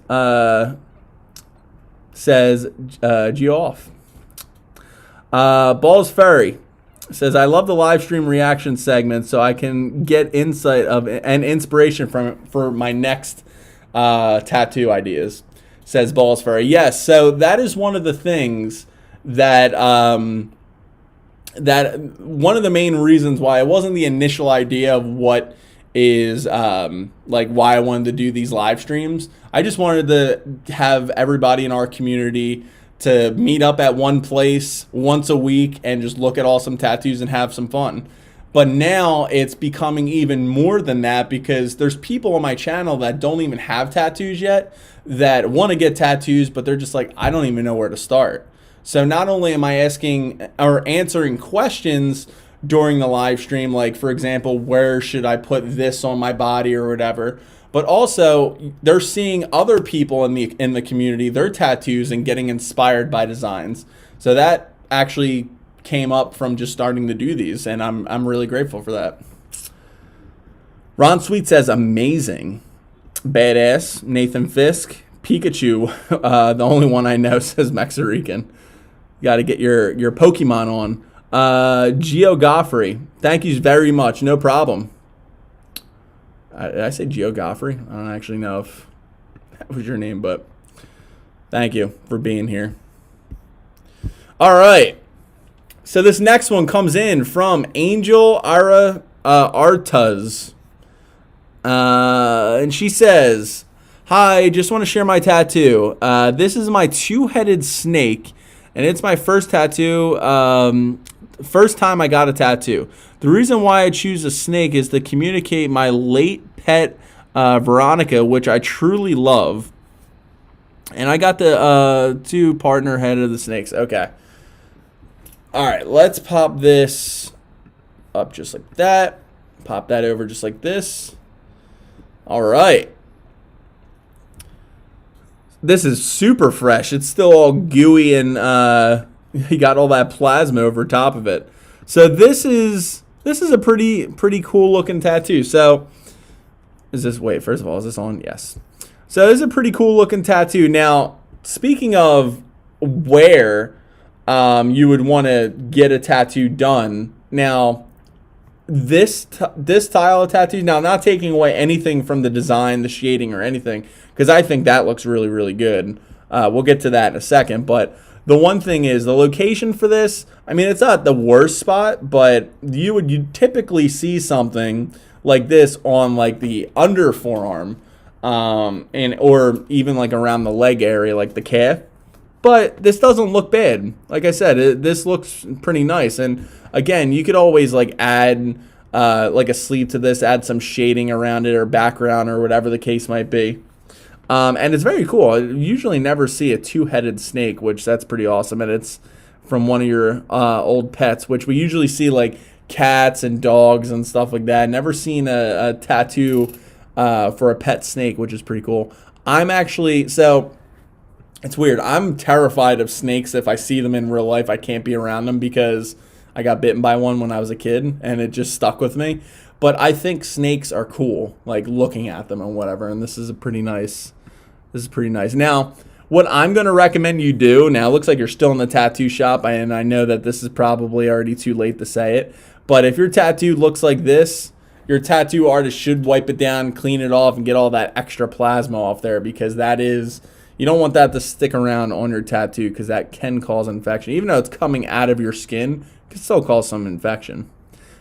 says GeoOff. Balls Ferry says, I love the live stream reaction segment so I can get insight and inspiration for my next tattoo ideas, says Balls Ferry. Yes, so that is one of the things that one of the main reasons why it wasn't the initial idea of what is like why I wanted to do these live streams. I just wanted to have everybody in our community to meet up at one place once a week and just look at awesome tattoos and have some fun. But now it's becoming even more than that, because there's people on my channel that don't even have tattoos yet that want to get tattoos, but they're just like, I don't even know where to start. So not only am I asking or answering questions during the live stream, like for example, where should I put this on my body or whatever, but also they're seeing other people in the community, their tattoos, and getting inspired by designs. So that actually came up from just starting to do these, and I'm really grateful for that. Ron Sweet says, amazing. Badass. Nathan Fisk. Pikachu, the only one I know, says Mexarican. You got to get your Pokemon on. Geo Goffrey, thank you very much. No problem. Did I say Geo Goffrey? I don't actually know if that was your name, but thank you for being here. All right. So this next one comes in from Angel Artuz. And she says, hi, just want to share my tattoo. This is my two-headed snake, and it's my first tattoo. First time I got a tattoo. The reason why I choose a snake is to communicate my late pet, Veronica, which I truly love. And I got the two partner head of the snakes. Okay. All right, let's pop this up just like that. Pop that over just like this. All right. This is super fresh. It's still all gooey, and you got all that plasma over top of it. So this is a pretty cool looking tattoo. So wait, first of all, is this on? Yes. So this is a pretty cool looking tattoo. Now, speaking of where you would want to get a tattoo done, now this style of tattoos, now not taking away anything from the design, the shading, or anything, because I think that looks really, really good. We'll get to that in a second, but the one thing is the location for this. I mean, it's not the worst spot, but you typically see something like this on like the under forearm, and or even like around the leg area, like the calf. But this doesn't look bad. Like I said, this looks pretty nice. And again, you could always like add like a sleeve to this, add some shading around it or background or whatever the case might be. And it's very cool. I usually never see a two-headed snake, which that's pretty awesome. And it's from one of your old pets, which we usually see like cats and dogs and stuff like that. Never seen a tattoo for a pet snake, which is pretty cool. It's weird. I'm terrified of snakes. If I see them in real life, I can't be around them because I got bitten by one when I was a kid and it just stuck with me. But I think snakes are cool, like looking at them and whatever. And this is pretty nice. Now, what I'm going to recommend you do, now it looks like you're still in the tattoo shop, and I know that this is probably already too late to say it, but if your tattoo looks like this, your tattoo artist should wipe it down, clean it off, and get all that extra plasma off there, because you don't want that to stick around on your tattoo, because that can cause infection. Even though it's coming out of your skin, it can still cause some infection.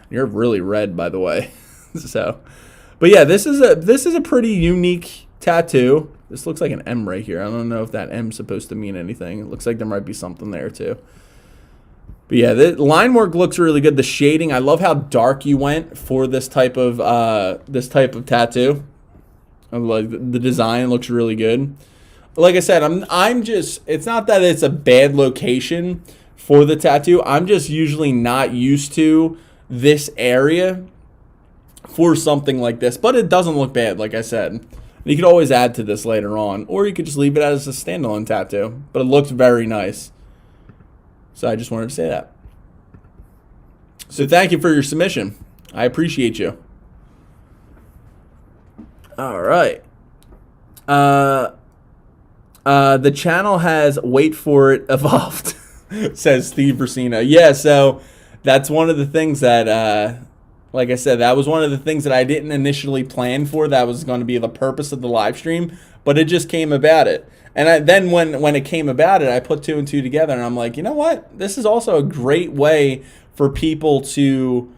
You're really red, by the way. But yeah, this is a pretty unique tattoo. This looks like an M right here. I don't know if that M's supposed to mean anything. It looks like there might be something there too. But yeah, the line work looks really good. The shading, I love how dark you went for this type of tattoo. I like the design looks really good. Like I said, it's not that it's a bad location for the tattoo. I'm just usually not used to this area for something like this, but it doesn't look bad, like I said. You could always add to this later on, or you could just leave it as a standalone tattoo, but it looks very nice. So I just wanted to say that. So thank you for your submission. I appreciate you. All right. The channel has, wait for it, evolved, says Steve Versino. Yeah, so that's one of the things that, like I said, that was one of the things that I didn't initially plan for. That was going to be the purpose of the live stream, but it just came about it. And then when it came about it, I put two and two together, and I'm like, you know what? This is also a great way for people to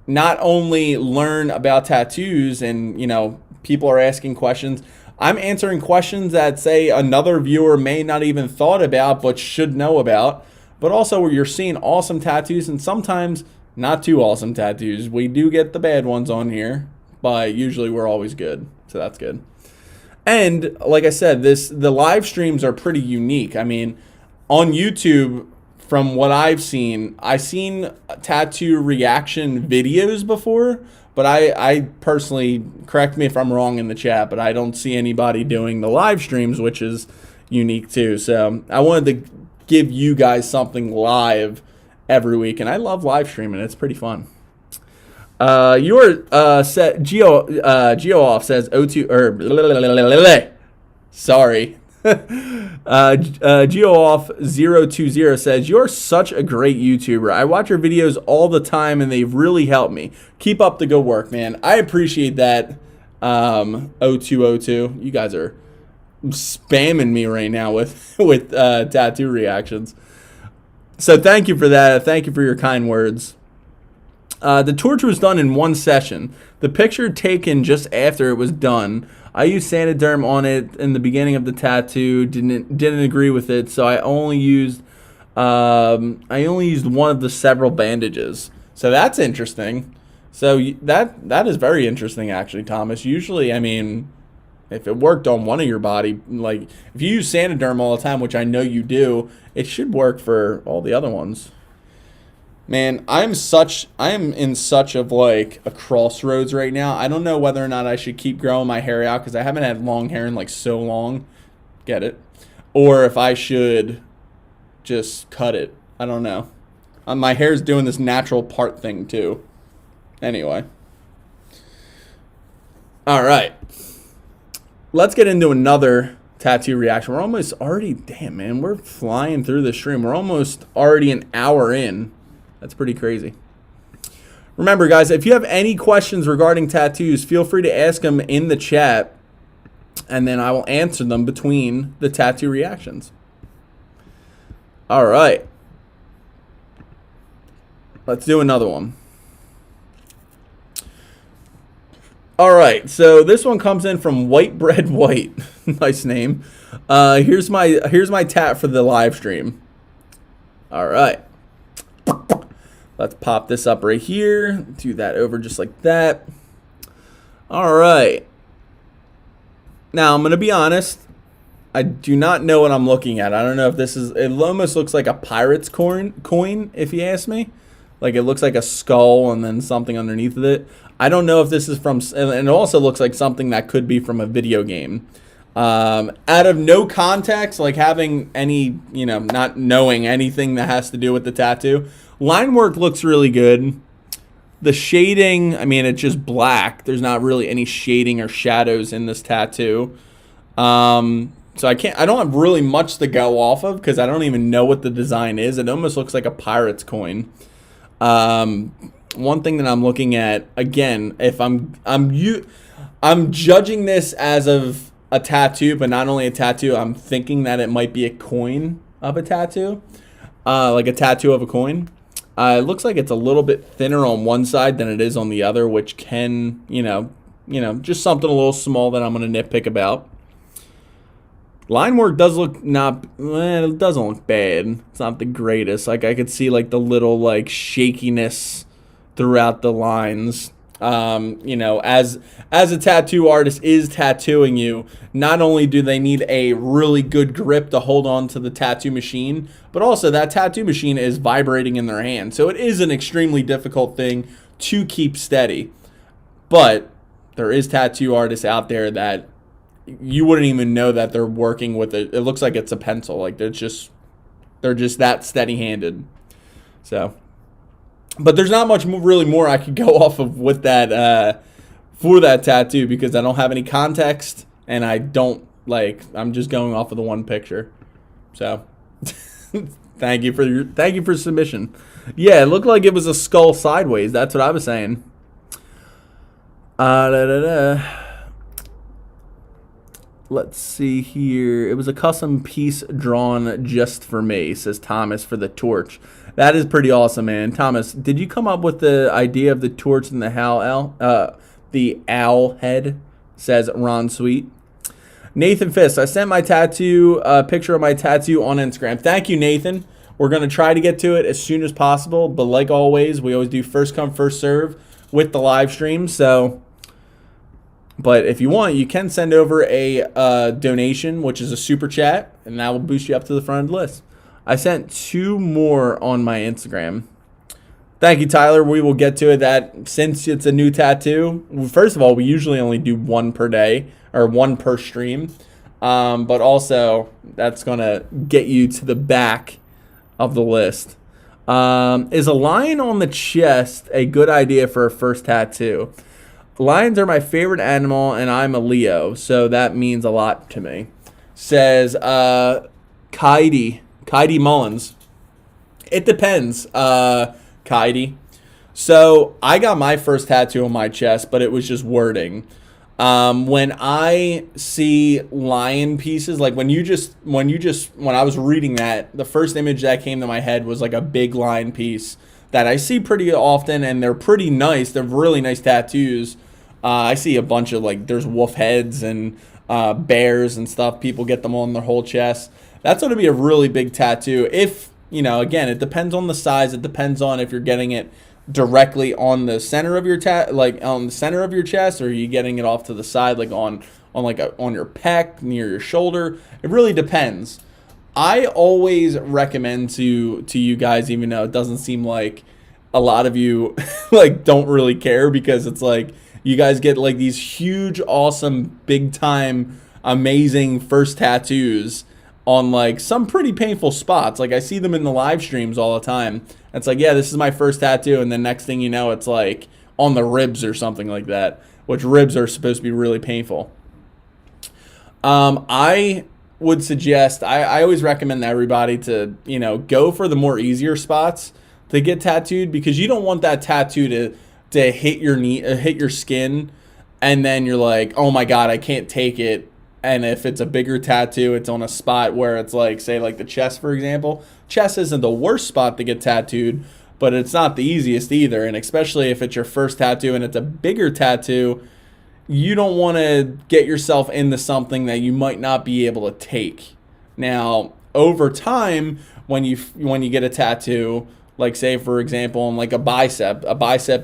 not only learn about tattoos and, people are asking questions. I'm answering questions that, say, another viewer may not even thought about but should know about. But also you're seeing awesome tattoos and sometimes not too awesome tattoos. We do get the bad ones on here, but usually we're always good. So that's good. And like I said, the live streams are pretty unique. I mean, on YouTube, from what I've seen tattoo reaction videos before, but I personally, correct me if I'm wrong in the chat, but I don't see anybody doing the live streams, which is unique too. So I wanted to give you guys something live every week, and I love live streaming. It's pretty fun. Your set Geo off says O2 or sorry. Geo off 020 says, you're such a great YouTuber. I watch your videos all the time and they've really helped me. Keep up the good work, man. I appreciate that. 0202. You guys are spamming me right now with tattoo reactions. So thank you for that. Thank you for your kind words. The torch was done in one session. The picture taken just after it was done. I used Saniderm on it in the beginning of the tattoo. Didn't agree with it, so I only used one of the several bandages. So that's interesting. So that is very interesting, actually, Thomas. Usually, I mean, if it worked on one of your body, like if you use Saniderm all the time, which I know you do, it should work for all the other ones. Man, I am in such of like a crossroads right now. I don't know whether or not I should keep growing my hair out because I haven't had long hair in like so long. Get it? Or if I should just cut it. I don't know. My hair's doing this natural part thing too. Anyway. All right. Let's get into another tattoo reaction. We're almost already, damn man, we're flying through the stream. We're almost already an hour in. That's pretty crazy. Remember, guys, if you have any questions regarding tattoos, feel free to ask them in the chat, and then I will answer them between the tattoo reactions. All right. Let's do another one. All right, so this one comes in from White Bread White. Nice name. Here's my tat for the live stream. All right. Let's pop this up right here. Do that over just like that. All right. Now, I'm going to be honest. I do not know what I'm looking at. I don't know if this is... It almost looks like a pirate's coin, if you ask me. Like, it looks like a skull and then something underneath of it. I don't know if this is from... And it also looks like something that could be from a video game. Out of no context, like having any, not knowing anything that has to do with the tattoo, line work looks really good. The shading, I mean, it's just black. There's not really any shading or shadows in this tattoo. So I don't have really much to go off of because I don't even know what the design is. It almost looks like a pirate's coin. One thing that I'm looking at, again, if I'm judging this as of a tattoo, but not only a tattoo, I'm thinking that it might be a coin of a tattoo, like a tattoo of a coin. It looks like it's a little bit thinner on one side than it is on the other, which can, just something a little small that I'm going to nitpick about. Line work does look it doesn't look bad. It's not the greatest. Like I could see like the little like shakiness throughout the lines. As a tattoo artist is tattooing you, not only do they need a really good grip to hold on to the tattoo machine, but also that tattoo machine is vibrating in their hand. So it is an extremely difficult thing to keep steady. But there is tattoo artists out there that you wouldn't even know that they're working with it. It looks like it's a pencil. Like they're just that steady-handed. So... But there's not much really more I could go off of with that for that tattoo because I don't have any context and I'm just going off of the one picture. So thank you for submission. Yeah, it looked like it was a skull sideways. That's what I was saying. Let's see here. It was a custom piece drawn just for me, says Thomas for the torch. That is pretty awesome, man. Thomas, did you come up with the idea of the torch and the owl head, says Ron Sweet. Nathan Fist, I sent my tattoo, picture of my tattoo on Instagram. Thank you, Nathan. We're going to try to get to it as soon as possible, but like always, we always do first come, first serve with the live stream, so... But if you want, you can send over a donation, which is a super chat, and that will boost you up to the front of the list. I sent 2 more on my Instagram. Thank you, Tyler. We will get to it. That since it's a new tattoo, first of all, we usually only do 1 per day or 1 per stream. But also, that's going to get you to the back of the list. Is a lion on the chest a good idea for a first tattoo? Lions are my favorite animal, and I'm a Leo, so that means a lot to me. Says Kaidi Mullins. It depends, Kaidi. So I got my first tattoo on my chest, but it was just wording. When I see lion pieces, like when I was reading that, the first image that came to my head was like a big lion piece that I see pretty often, and they're pretty nice. They're really nice tattoos. I see a bunch of there's wolf heads and bears and stuff. People get them on their whole chest. That's going to be a really big tattoo. If, again, it depends on the size. It depends on if you're getting it directly on the center of your on the center of your chest, or are you getting it off to the side, like on your pec, near your shoulder. It really depends. I always recommend to you guys, even though it doesn't seem like a lot of you don't really care, because it's like you guys get these huge, awesome, big time, amazing first tattoos on some pretty painful spots. I see them in the live streams all the time. It's yeah, this is my first tattoo, and then next thing you know, it's on the ribs or something like that, which ribs are supposed to be really painful. I would suggest, I always recommend everybody to, go for the more easier spots to get tattooed, because you don't want that tattoo to hit your knee, hit your skin, and then you're like, oh my god, I can't take it. And if it's a bigger tattoo, it's on a spot where it's like, say, like the chest, for example. Chest isn't the worst spot to get tattooed, but it's not the easiest either. And especially if it's your first tattoo and it's a bigger tattoo, you don't want to get yourself into something that you might not be able to take. Now, over time, when you get a tattoo, like say, for example, on like a bicep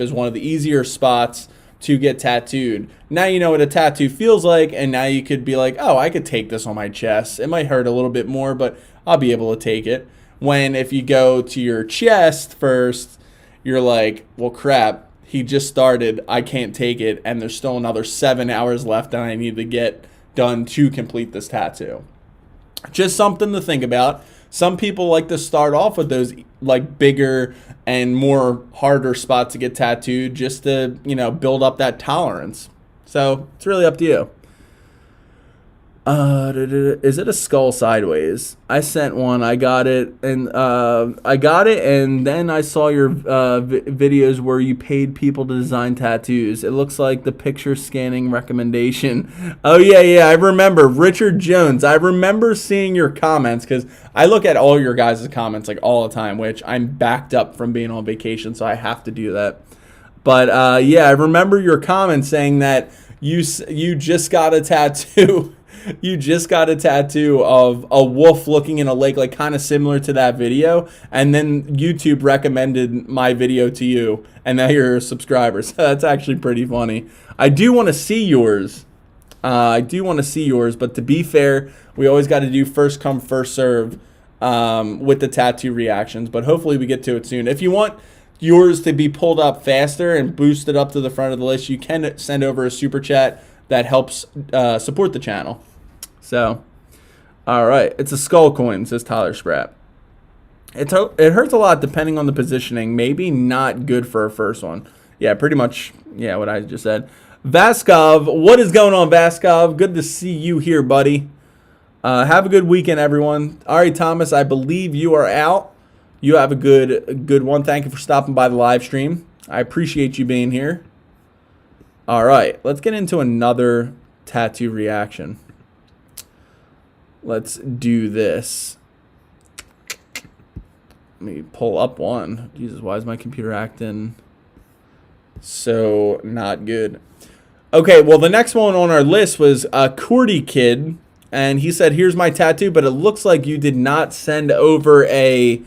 is one of the easier spots to get tattooed. Now you know what a tattoo feels like, and now you could be like, oh, I could take this on my chest. It might hurt a little bit more, but I'll be able to take it. When if you go to your chest first, you're like, well, crap, he just started, I can't take it, and there's still another 7 hours left that I need to get done to complete this tattoo. Just something to think about. Some people like to start off with those like bigger and more harder spots to get tattooed just to, build up that tolerance. So it's really up to you. Is it a skull sideways? I sent one. I got it, and then I saw your videos where you paid people to design tattoos. It looks like the picture scanning recommendation. Oh yeah, I remember Richard Jones. I remember seeing your comments because I look at all your guys' comments like all the time, which I'm backed up from being on vacation, so I have to do that. But yeah, I remember your comments saying that you just got a tattoo. You just got a tattoo of a wolf looking in a lake, like kind of similar to that video. And then YouTube recommended my video to you, and now you're a subscriber. So that's actually pretty funny. I do want to see yours. But to be fair, we always got to do first come, first serve with the tattoo reactions. But hopefully we get to it soon. If you want yours to be pulled up faster and boosted up to the front of the list, you can send over a super chat that helps support the channel. So, all right. It's a skull coin, says Tyler Scrap. It hurts a lot depending on the positioning. Maybe not good for a first one. Yeah, pretty much, yeah, what I just said. Vaskov, what is going on, Vaskov? Good to see you here, buddy. Have a good weekend, everyone. Ari Thomas, I believe you are out. You have a good one. Thank you for stopping by the live stream. I appreciate you being here. All right, let's get into another tattoo reaction. Let's do this. Let me pull up one. Jesus, why is my computer acting so not good? Okay, well, the next one on our list was a Cordy Kid, and he said, "Here's my tattoo," but it looks like you did not send over a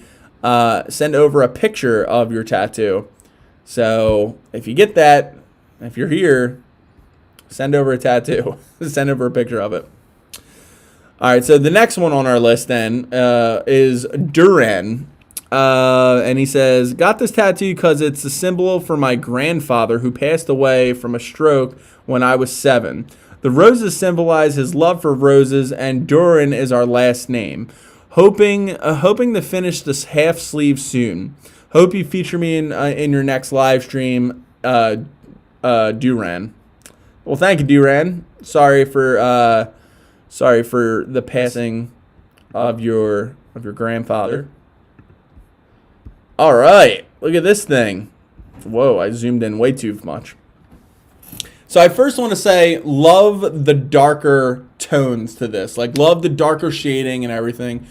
picture of your tattoo. So if you get that, if you're here, send over a tattoo. Send over a picture of it. All right, so the next one on our list then is Duran. And he says, got this tattoo because it's a symbol for my grandfather who passed away from a stroke when I was 7. The roses symbolize his love for roses, and Duran is our last name. Hoping to finish this half sleeve soon. Hope you feature me in your next live stream, Duran. Well, thank you, Duran. Sorry for the passing of your grandfather. All right, look at this thing. Whoa, I zoomed in way too much. So I first want to say, love the darker tones to this. Like, love the darker shading and everything.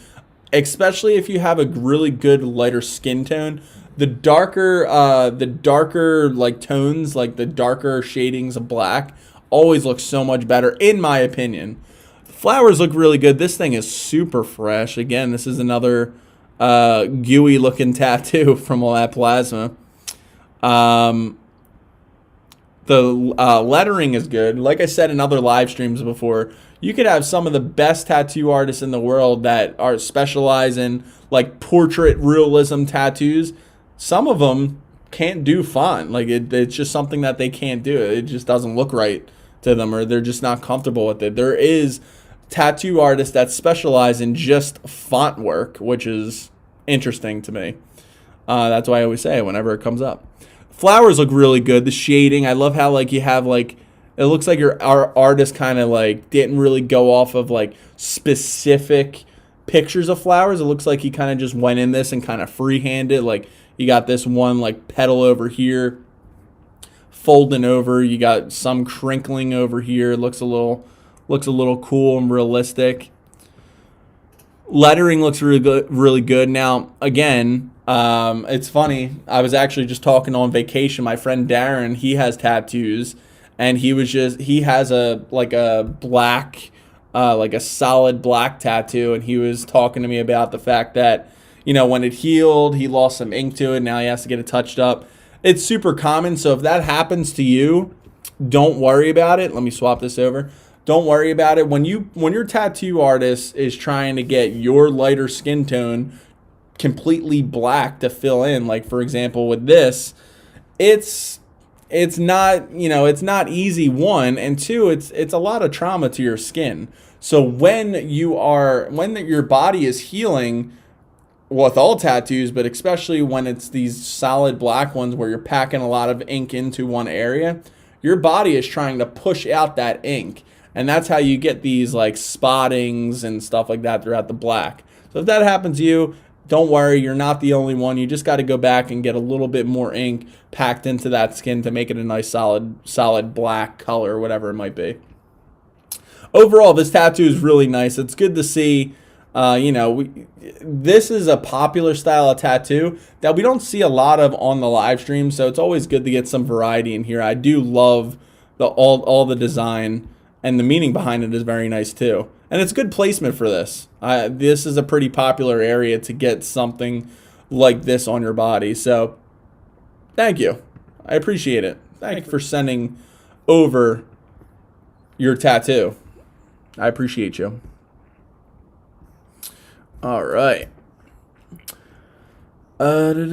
Especially if you have a really good lighter skin tone. The darker like tones, like the darker shadings of black, always look so much better, in my opinion. Flowers look really good. This thing is super fresh. Again, this is another gooey looking tattoo from all that plasma. The lettering is good. Like I said in other live streams before, you could have some of the best tattoo artists in the world that are specialize in like portrait realism tattoos. Some of them can't do font. Like it's just something that they can't do. It just doesn't look right to them, or they're just not comfortable with it. There is tattoo artists that specialize in just font work, which is interesting to me. That's why I always say it whenever it comes up. Flowers look really good. The shading, I love how like you have like, it looks like our artist kind of like didn't really go off of like specific pictures of flowers. It looks like he kind of just went in this and kind of freehanded. Like you got this one like petal over here, folding over. You got some crinkling over here. Looks a little cool and realistic. Lettering looks really good. Now, again, it's funny. I was actually just talking on vacation. My friend Darren, he has tattoos, and he has a black, like a solid black tattoo, and he was talking to me about the fact that, when it healed, he lost some ink to it. Now he has to get it touched up. It's super common, so if that happens to you, don't worry about it. Let me swap this over. Don't worry about it. When your tattoo artist is trying to get your lighter skin tone completely black to fill in, like for example with this, it's not, it's not easy, one, and two, it's a lot of trauma to your skin. So when your body is healing, with all tattoos, but especially when it's these solid black ones where you're packing a lot of ink into one area, your body is trying to push out that ink. And that's how you get these like spottings and stuff like that throughout the black. So if that happens to you, don't worry, you're not the only one. You just got to go back and get a little bit more ink packed into that skin to make it a nice solid black color, whatever it might be. Overall, this tattoo is really nice. It's good to see. This is a popular style of tattoo that we don't see a lot of on the live stream, so it's always good to get some variety in here. I do love all the design, and the meaning behind it is very nice too. And it's good placement for this. This is a pretty popular area to get something like this on your body. So thank you. I appreciate it. Thank you for sending over your tattoo. I appreciate you. All right. Zaskov,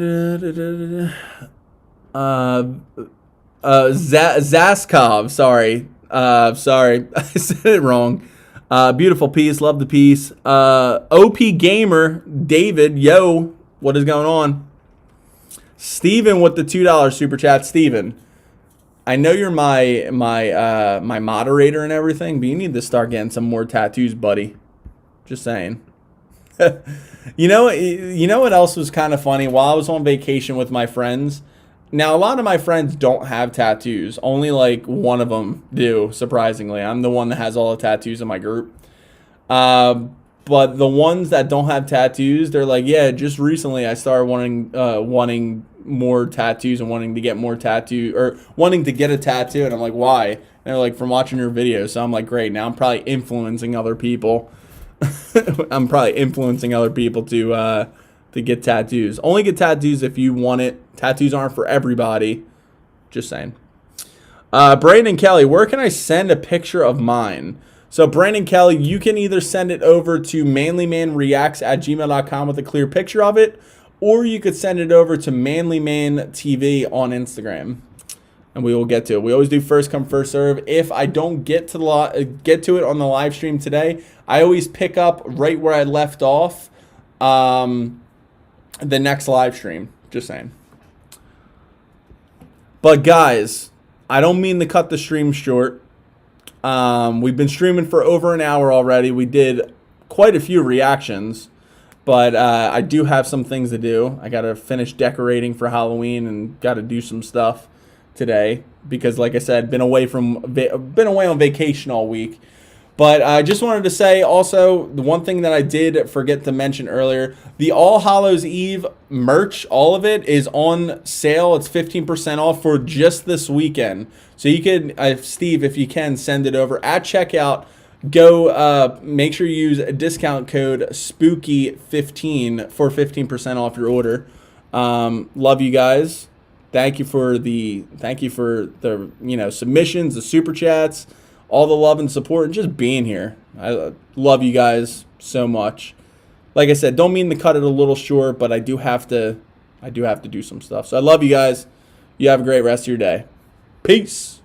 sorry. Sorry, I said it wrong. Beautiful piece, love the piece. OP Gamer, David, yo, what is going on? Steven with the $2 super chat. Steven, I know you're my moderator and everything, but you need to start getting some more tattoos, buddy. Just saying. You know what else was kind of funny? While I was on vacation with my friends, now a lot of my friends don't have tattoos. Only like one of them do, surprisingly. I'm the one that has all the tattoos in my group. But the ones that don't have tattoos, they're like, yeah, just recently I started wanting more tattoos and wanting to get more tattoo, or wanting to get a tattoo. And I'm like, why? And they're like, from watching your videos. So I'm like, great. Now I'm probably influencing other people. I'm probably influencing other people to get tattoos. Only get tattoos if you want it. Tattoos aren't for everybody. Just saying. Brandon Kelly, where can I send a picture of mine? So Brandon Kelly, you can either send it over to manlymanreacts@gmail.com with a clear picture of it, or you could send it over to manlyman.tv on Instagram, and we will get to it. We always do first come, first serve. If I don't get to it on the live stream today, I always pick up right where I left off the next live stream. Just saying. But guys, I don't mean to cut the stream short. We've been streaming for over an hour already. We did quite a few reactions, but I do have some things to do. I got to finish decorating for Halloween and got to do some stuff today because, like I said, been away on vacation all week. But I just wanted to say also, the one thing that I did forget to mention earlier, the All Hallows Eve merch, all of it is on sale. It's 15% off for just this weekend. So you can, Steve, if you can, send it over at checkout. Go make sure you use a discount code SPOOKY15 for 15% off your order. Love you guys. Thank you for the submissions, the super chats, all the love and support, and just being here. I love you guys so much. Like I said, don't mean to cut it a little short, but I do have to do some stuff. So I love you guys. You have a great rest of your day. Peace.